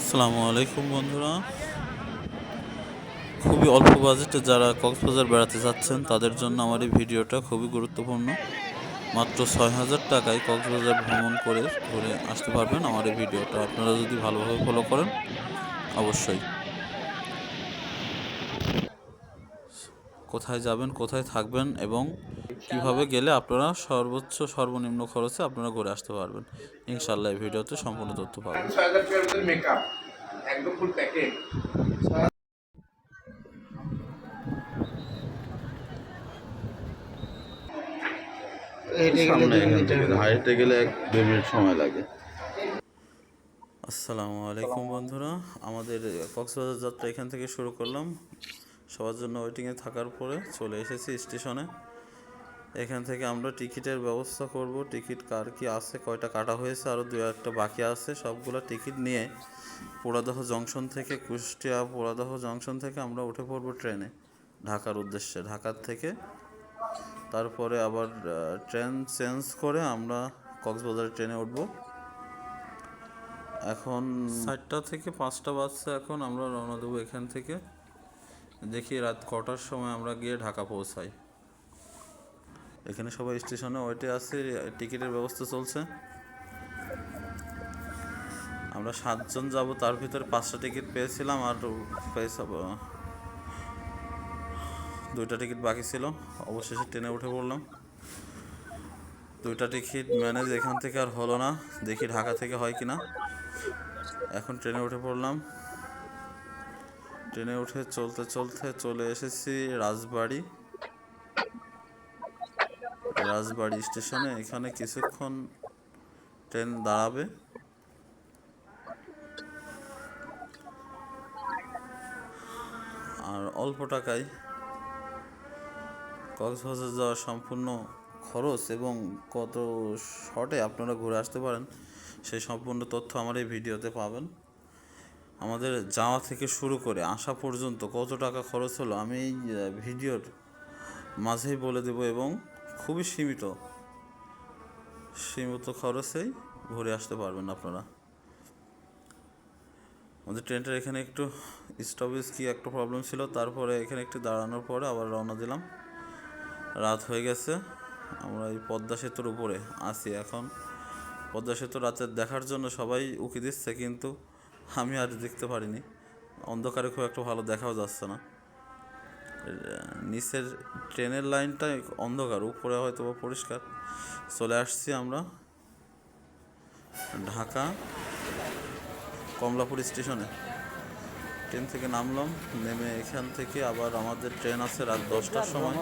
আসসালামু আলাইকুম বন্ধুরা। খুবই অল্প বাজেটে যারা কক্সবাজার বেড়াতে যাচ্ছেন তাদের জন্য আমার এই ভিডিওটা খুবই গুরুত্বপূর্ণ। মাত্র ৬,০০০ টাকায় কক্সবাজার ভ্রমণ করে ঘুরে আসতে পারবেন। আমার এই ভিডিওটা আপনারা যদি ভালোভাবে ফলো করেন অবশ্যই। কোথায় যাবেন, কোথায় থাকবেন এবং কিভাবে গেলে আপনারা সর্বনিম্ন খরচে আপনারা ঘুরে আসতে পারবেন, ইনশাআল্লাহ এই ভিডিওতে সম্পূর্ণ তথ্য পাবেন। ৬,০০০ টাকার ভিতরে মেকআপ একদম ফুল প্যাকেজ। হাইটে গেলে ১-১.৫ মিনিট সময় লাগে। আসসালামু আলাইকুম বন্ধুরা, আমাদের কক্সবাজার যাত্রা এখান থেকে শুরু করলাম। সবার জন্য ওয়েটিংয়ে থাকার পরে চলে এসেছি স্টেশনে। এখান থেকে আমরা টিকিটের ব্যবস্থা করব। টিকিট কার কি আছে, কয়টা কাটা হয়েছে, আরও ২-১টা বাকি আছে, সবগুলো টিকিট নিয়ে পোড়াদহ জংশন থেকে কুষ্টিয়া পোড়াদহ জংশন থেকে আমরা উঠে পড়ব ট্রেনে ঢাকার উদ্দেশ্যে। ঢাকার থেকে তারপরে আবার ট্রেন চেঞ্জ করে আমরা কক্সবাজার ট্রেনে উঠব। এখন 4টা থেকে 5টা বাজছে, এখন আমরা রওনা দেবো এখান থেকে। দেখি রাত কটার সময় আমরা গিয়ে ঢাকা পৌঁছাই। এখানে সবাই স্টেশনে ওয়েটে আছে, টিকিটের ব্যবস্থা চলছে। আমরা 7 জন যাব, তার ভিতরে 5টা টিকিট পেয়েছিলাম আর 2টা টিকিট বাকি ছিল। অবশেষে ট্রেনে উঠে পড়লাম। 2টা টিকিট ম্যানেজ এখান থেকে আর হলো না, দেখি ঢাকা থেকে হয় কিনা। এখন ট্রেনে উঠে পড়লাম। ট্রেনে উঠে চলতে চলতে চলে এসেছি রাজবাড়ি স্টেশনে। এখানে কিছুক্ষণ ট্রেন দাঁড়াবে। আর অল্প টাকায় কক্সবাজার যাওয়ার সম্পূর্ণ খরচ এবং কত শর্টে আপনারা ঘুরে আসতে পারেন সেই সম্পূর্ণ তথ্য আমার এই ভিডিওতে পাবেন। আমাদের যাওয়া থেকে শুরু করে আসা পর্যন্ত কত টাকা খরচ হলো আমি এই ভিডিওর মাঝেই বলে দেব, এবং খুবই সীমিত খরচেই ঘুরে আসতে পারবেন আপনারা। আমাদের ট্রেনটার এখানে একটু স্টপেজ কি একটা প্রবলেম ছিল, তারপরে এখানে একটু দাঁড়ানোর পরে আবার রওনা দিলাম। রাত হয়ে গেছে, আমরা এই পদ্মা সেতুর উপরে আছি এখন। পদ্মা সেতু রাতে দেখার জন্য সবাই উকি দিচ্ছে, কিন্তু আমি আর দেখতে পারিনি, অন্ধকারে খুব একটা ভালো দেখাও যাচ্ছে না। নিচের ট্রেনের লাইনটা অন্ধকার, উপরে হয়তো পরিষ্কার। চলে আসছি আমরা ঢাকা কমলাপুর স্টেশনে। ট্রেন থেকে নামলাম, নেমে এখান থেকে আবার আমাদের ট্রেন আছে রাত 10টার সময়।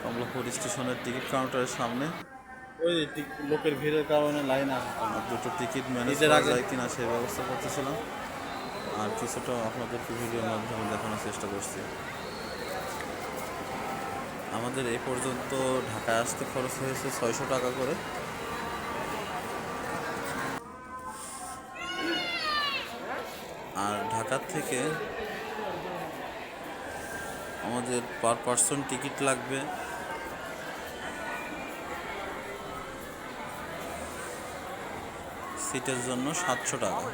কমলাপুর স্টেশনের টিকিট কাউন্টারের সামনে ওই লোকের ভিড়ের কারণে লাইন আসে। 2টো টিকিট ম্যানেজ করা যায় কিনা সেই ব্যবস্থা করতেছিলাম, আর কিছুটা আপনাদেরকে ভিডিওর মাধ্যমে দেখানোর চেষ্টা করছি। আমাদের এই পর্যন্ত ঢাকায় আসতে খরচ হয়েছে 600 টাকা করে। আর ঢাকার থেকে আমাদের পার পার্সন টিকিট লাগবে সিটের জন্য 700 টাকা।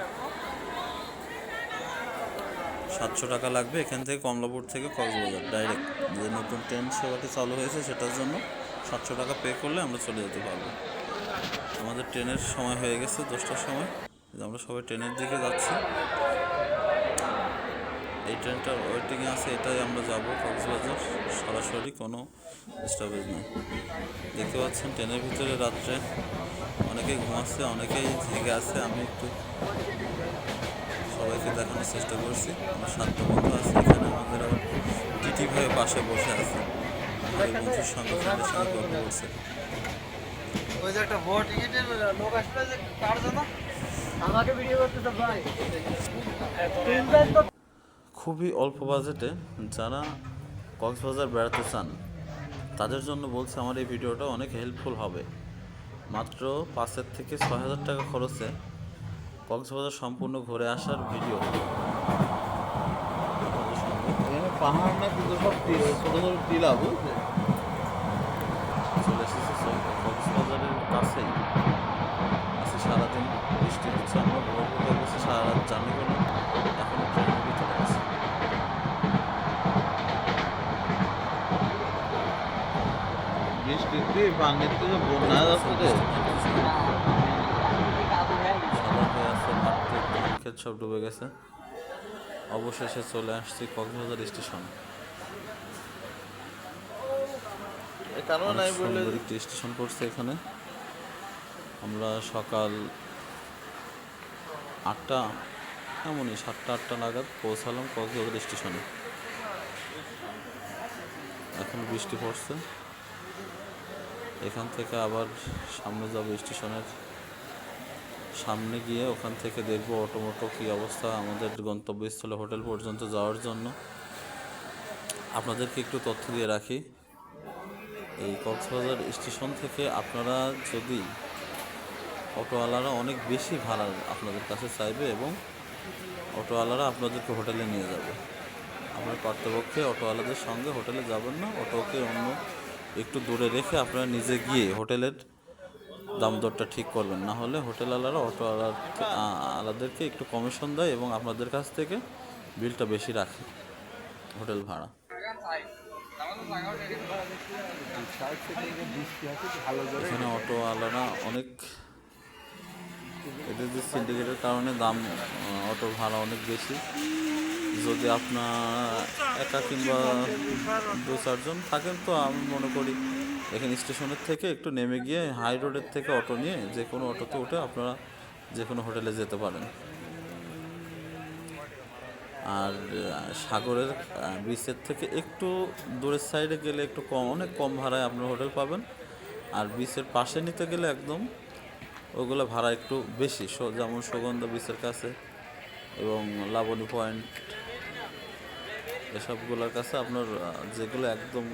700 টাকা লাগবে এখান থেকে কমলাপুর থেকে কক্সবাজার ডাইরেক্ট। যে নতুন ট্রেন সেবাটি চালু হয়েছে সেটার জন্য 700 টাকা পে করলে আমরা চলে যেতে পারবো। আমাদের ট্রেনের সময় হয়ে গেছে 10টার সময়, আমরা সবাই ট্রেনের দিকে যাচ্ছি। এই ট্রেনটা ওয়েটিংয়ে আছে, এটাই আমরা যাব কক্সবাজার, সরাসরি কোনো স্টপেজ নেই। দেখতে পাচ্ছেন ট্রেনের ভিতরে রাত্রে অনেকেই ঘুমাচ্ছে, অনেকেই জেগে আছে। আমি একটু সবাইকে দেখানোর চেষ্টা করছি। আমার 7টা বন্ধু আছে এখানে, আমাদের আবার টিটি ভাই পাশে বসে আছে, আমার বন্ধুর সঙ্গে ফ্রেন্ডের সঙ্গে গল্প করছে। ওই যে একটা ভোট টিকিটের লোক আসবে যে কার জন্য আমাকে ভিডিও করতে তো ভাই। খুবই অল্প বাজেটে যারা কক্সবাজার বেড়াতে চান তাদের জন্য বলছে আমার এই ভিডিওটা অনেক হেল্পফুল হবে। মাত্র 5,000 থেকে 6,000 টাকা খরচে কক্সবাজার সম্পূর্ণ ঘুরে আসার ভিডিও। পাহাড় না কিন্তু সব ছোট ছোট টিলা বুঝলে। চলে এসেছে কক্সবাজারের কাছেই চলছে, আমরা ভোর হয়ে গেছি, সারা রাত জার্নি করলাম, এখন ট্রেনের ভিতরে আছি। বৃষ্টিতে পানিতে যে বন্যা যাচ্ছে রে। সাদা হয়ে আছে, মাঠে ধান ক্ষেত সব ডুবে গেছে। অবশেষে চলে আসছি কক্সবাজার স্টেশনে। অনেক সুন্দর একটি স্টেশন পড়ছে এখানে। আমরা সকাল 8টা, এমনই 7টা-8টা নাগাদ পৌঁছালাম কক্সবাজার স্টেশনে। এখন বৃষ্টি পড়ছে। এখান থেকে আবার সামনে যাব, স্টেশনের সামনে গিয়ে ওখান থেকে দেখবো অটোমোটো কী অবস্থা আমাদের গন্তব্যস্থলে হোটেল পর্যন্ত যাওয়ার জন্য। আপনাদেরকে একটু তথ্য দিয়ে রাখি, এই কক্সবাজার স্টেশন থেকে আপনারা যদি, অটোওয়ালারা অনেক বেশি ভাড়া আপনাদের কাছে চাইবে এবং অটোওয়ালারা আপনাদেরকে হোটেলে নিয়ে যাবে। আপনার পার্থপক্ষে অটোওয়ালাদের সঙ্গে হোটেলে যাবেন না, অটোকে অন্য একটু দূরে রেখে আপনারা নিজে গিয়ে হোটেলের দাম দরটা ঠিক করবেন। না হলে হোটেলওয়ালারা আলাদেরকে একটু কমিশন দেয় এবং আপনাদের কাছ থেকে বিলটা বেশি রাখে, হোটেল ভাড়া। এখানে অটোওয়ালারা অনেক, এদের যে সিন্ডিকেটের কারণে দাম, অটোর ভাড়া অনেক বেশি। যদি আপনার একা কিংবা 2-4 জন থাকেন তো আমি মনে করি এখানে স্টেশনের থেকে একটু নেমে গিয়ে হাই রোডের থেকে অটো নিয়ে যে কোনো অটোতে উঠে আপনারা যে কোনো হোটেলে যেতে পারেন। আর সাগরের বিচের থেকে একটু দূরের সাইডে গেলে একটু কম, অনেক কম ভাড়ায় আপনারা হোটেল পাবেন। আর বিচের পাশে নিতে গেলে একদম ওগুলো ভাড়া একটু বেশি, যেমন সুগন্ধা বিচের কাছে এবং লাবণী পয়েন্ট, এসবগুলোর কাছে আপনার যেগুলো একদম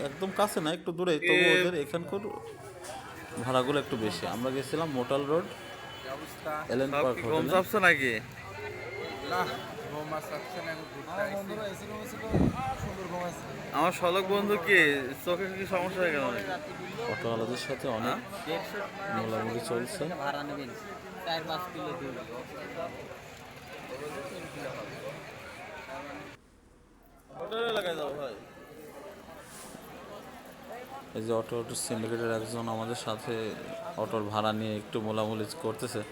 একদম কাছে না, একটু দূরে, তবু ওদের এখানকার ভাড়াগুলো একটু বেশি। আমরা গেছিলাম মোটাল রোড এলেন পার্ক হোটেলে। নাকি আমার শলক বন্ধু কি চোখে কি সমস্যা হয়ে গেল নাকি? অটোওয়ালাদের সাথে অনেক মোলামুলি চলছে। ভাড়া নেবেন 4-5 কিলো দুধ। এই যে অটো সিন্ডিকেটের একজন আমাদের সাথে অটোর ভাড়া নিয়ে একটু মোলামুলি করতেছে।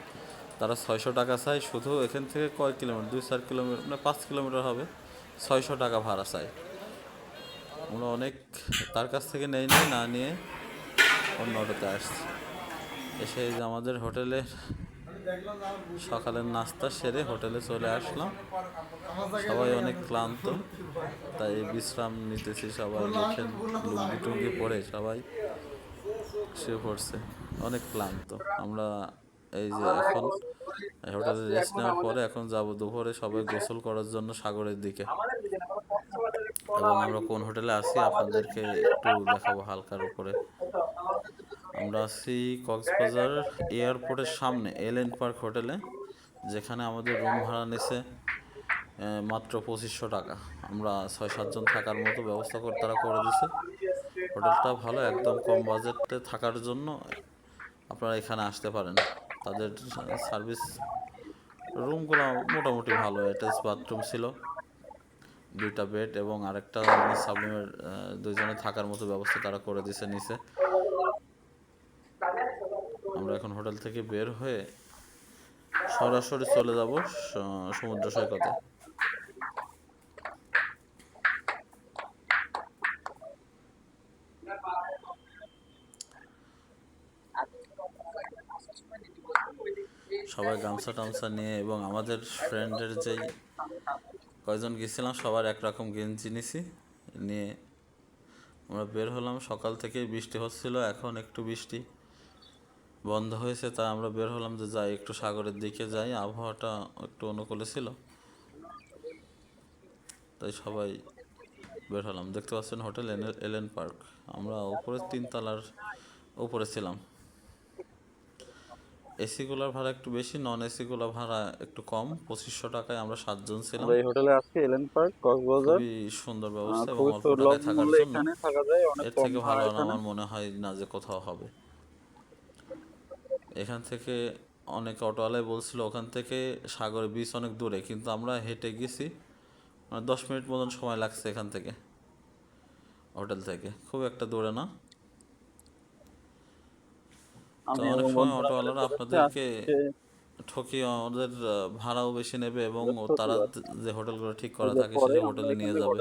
তারা 600 টাকা চায় শুধু, এখান থেকে কয় কিলোমিটার, 2-4 কিলোমিটার, মানে 5 কিলোমিটার হবে, 600 টাকা ভাড়া চাই। আমরা অনেক তার কাছ থেকে না নিয়ে অন্য অটোতে আসছি। এসে যে আমাদের হোটেলে সকালের নাস্তা সেরে হোটেলে চলে আসলাম। সবাই অনেক ক্লান্ত, তাই বিশ্রাম নিতেছি। সবাই দেখেন লুঙ্গি টুঙ্গি পরে সবাই শুয়ে পড়ছে, অনেক ক্লান্ত। আমরা এই যে এখন হোটেলে রেস্ট নেওয়ার পরে এখন যাব দুপুরে সবাই গোসল করার জন্য সাগরের দিকে। এবং আমরা কোন হোটেলে আছি আপনাদেরকে একটু দেখাবো হালকার উপরে। আমরা আছি কক্সবাজার এয়ারপোর্টের সামনে এলেন পার্ক হোটেলে, যেখানে আমাদের রুম ভাড়া নিছে মাত্র 2500 টাকা। আমরা 6-7 জন থাকার মতো ব্যবস্থা তারা করে দিছে। হোটেলটা ভালো, একদম কম বাজেটে থাকার জন্য আপনারা এখানে আসতে পারেন। তাদের সার্ভিস রুমগুলো মোটামুটি ভালো, অ্যাটাচ বাথরুম ছিল, 2টা বেড এবং আরেকটা সাবলিমের 2 জনে থাকার মতো ব্যবস্থা তারা করে দিছে নিচে। আমরা এখন হোটেল থেকে বের হয়ে সরাসরি চলে যাব সমুদ্র সৈকতে। সবাই গামছা টামছা নিয়ে এবং আমাদের ফ্রেন্ডের যেই কয়জন গেছিলাম সবার একরকম গেঞ্জি নিছি, নিয়ে আমরা বের হলাম। সকাল থেকেই বৃষ্টি হচ্ছিল, এখন একটু বৃষ্টি বন্ধ হয়েছে, তাই আমরা বের হলাম যে যাই একটু সাগরের দিকে যাই, আবহাওয়াটা একটু অনুকূলে ছিল, তাই সবাই বের হলাম। দেখতে পাচ্ছেন হোটেল এলেন পার্ক। আমরা উপরে 3 তলার উপরে ছিলাম। এসিগুলোর ভাড়া একটু বেশি, নন এসিগুলোর ভাড়া একটু কম, 2500 টাকায় আমরা 7 জন ছিলাম। এই হোটেলে আজকে এলেন পার্ক কক্সবাজার, খুবই সুন্দর ব্যবস্থা এবং খুবই অল্প টাকায় থাকার জন্য এখানে থাকা যায়, অনেক এর কম থেকে ভাড়া ভালো এখানে। আমার মনে হয় না যে কোথাও হবে। এখান থেকে অনেক অটোওয়ালাই বলছিল ওখান থেকে সাগরের বিচ অনেক দূরে, কিন্তু আমরা হেঁটে গেছি, মানে 10 মিনিট মতন সময় লাগছে এখান থেকে, হোটেল থেকে, খুব একটা দূরে না। তো অনেক সময় অটোওয়ালারা আপনাদেরকে ঠকিয়ে আমাদের ভাড়াও বেশি নেবে এবং তারা যে হোটেলগুলো ঠিক করা থাকে সেসব হোটেলে নিয়ে যাবে।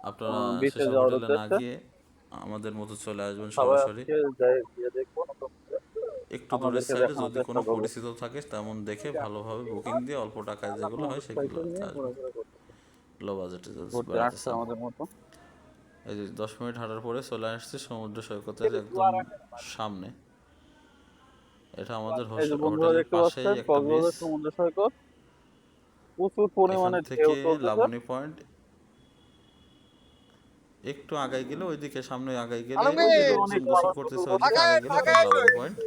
আপনারা সেসব হোটেলে না গিয়ে আমাদের মতো চলে আসবেন সরাসরি। একটু দূরের সাইডে যদি কোনো পরিচিত থাকে তেমন দেখে ভালোভাবে বুকিং দিয়ে অল্প টাকায় যেগুলো হয় সেগুলো আসবেন, লো বাজেটে বেড়াতে চান। এই যে 10 মিনিট হাঁটার পরে চলে আসছি সমুদ্র সৈকতের একদম সামনে। এটা আমাদের হোটেলের পাশেই একটা বিচ। সমুদ্র সৈকত, প্রচুর এখান পরিমাণে ঢেউ থেকে চলতেছে। লাবণী পয়েন্ট একটু আগাই গেলে ওইদিকে, সামনে আগাই গেলে গোসল গোসল করতেছে, ওইদিকে আগাই গেলে লাবণী পয়েন্ট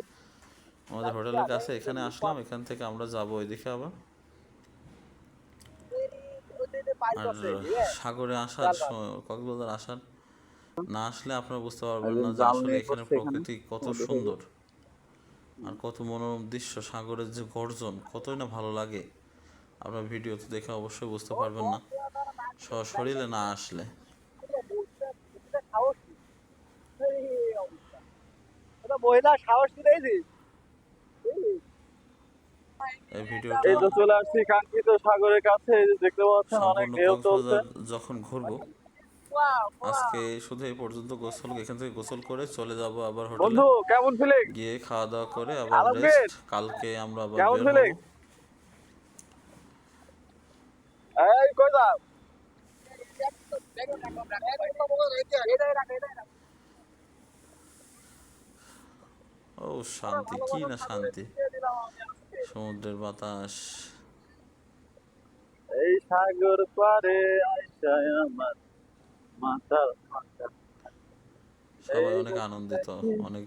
আমাদের হোটেলের কাছে। এখানে আসলাম, এখান থেকে আমরা যাব ওইদিকে আবার। আর সাগরে আসার কক্সবাজার আসার না আসলে আপনারা বুঝতে পারবেন না যে আসলে এখানে প্রকৃতি কত সুন্দর আর কত মনোরম দৃশ্য, সাগরের যে গর্জন কতই না ভালো লাগে। আপনার ভিডিওতে দেখে অবশ্যই বুঝতে পারবেন না সশরীরে না আসলে। এই ভিডিওটা এই তো চলে আসছি কাঙ্ক্ষিত সাগরের কাছে, এই যে দেখতে পাচ্ছেন অনেক সম্পূর্ণ ঢেউ চলছে। কক্সবাজার যখন ঘুরবো, আজকে শুধু এই পর্যন্ত গোসল, এখান থেকে গোসল করে চলে যাব আবার হোটেলে, বন্ধু কেমন ফিলিং? গিয়ে খাওয়া দাওয়া করে আবার আলমগীর, রেস্ট। কালকে আমরা আবার কেমন বের feeling? হবো। এই কই যাও? ও শান্তি, কি না শান্তি, সমুদ্রের বাতাস। এই সাগর পারে আইসায় আমার মাতাল মাতাল। সবাই অনেক আনন্দিত, অনেক।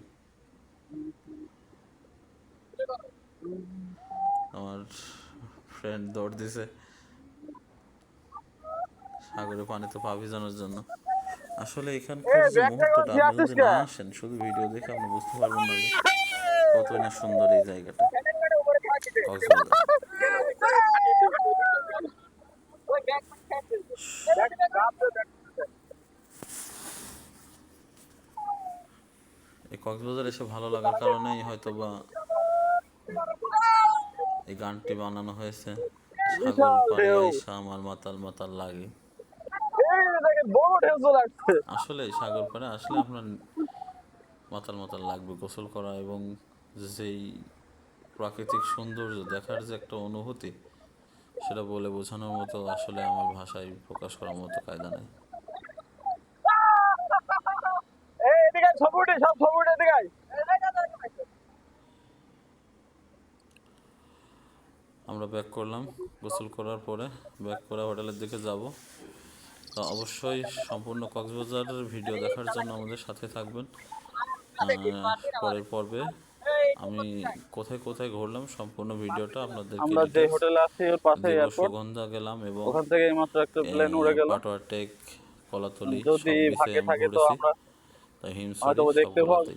আমার ফ্রেন্ড দৌড় দিছে সাগরে পানিতে পা ভিজানোর জন্য। আসলে এখানকার যে মুহূর্তটা আপনি যদি না আসেন, শুধু ভিডিও দেখে আপনি বুঝতে পারবেন না যে কতই না সুন্দর এই জায়গাটা কক্সবাজার। এই কক্সবাজার এসে ভালো লাগার কারণেই হয়তো বা এই গানটি বানানো হয়েছে, সাগর পাড়ে আইসা আমার মাতাল মাতাল লাগে। এই দেখেন বড় ঢেউ চলে আসছে। আসলে সাগর পাড়ে আসলে আপনার মাতাল মাতাল লাগবে গোসল করা, এবং যেই প্রাকৃতিক সৌন্দর্য দেখার যে একটা অনুভূতি, সেটা বলে বোঝানোর মতো আসলে আমার ভাষায় প্রকাশ করার মতো কায়দা নেই। এই এদিকে ছবি উঠে, সব ছবি উঠে এদিকে আয়। আমরা ব্যাক করলাম, গোসল করার পরে ব্যাক করে হোটেলের দিকে যাব। তো অবশ্যই সম্পূর্ণ কক্সবাজারের ভিডিও দেখার জন্য আমাদের সাথে থাকবেন। পরের পর্বে আমি কোথায় কোথায় ঘুরলাম সম্পূর্ণ ভিডিওটা আপনাদেরকে, আমরা যে হোটেলে আছি ওর পাশে এয়ারপোর্ট, সুগন্ধা গেলাম এবং ওখান থেকে মাত্র একটা প্লেন উড়ে গেল। পাটোয়ার টেক, কলাতলি, যদি সব বিচে ভাগ্যে আমি থাকে তো ঘুরেছি। আমরা তাই হিমসরি হয়তো দেখতে সবগুলোতেই। পাবো।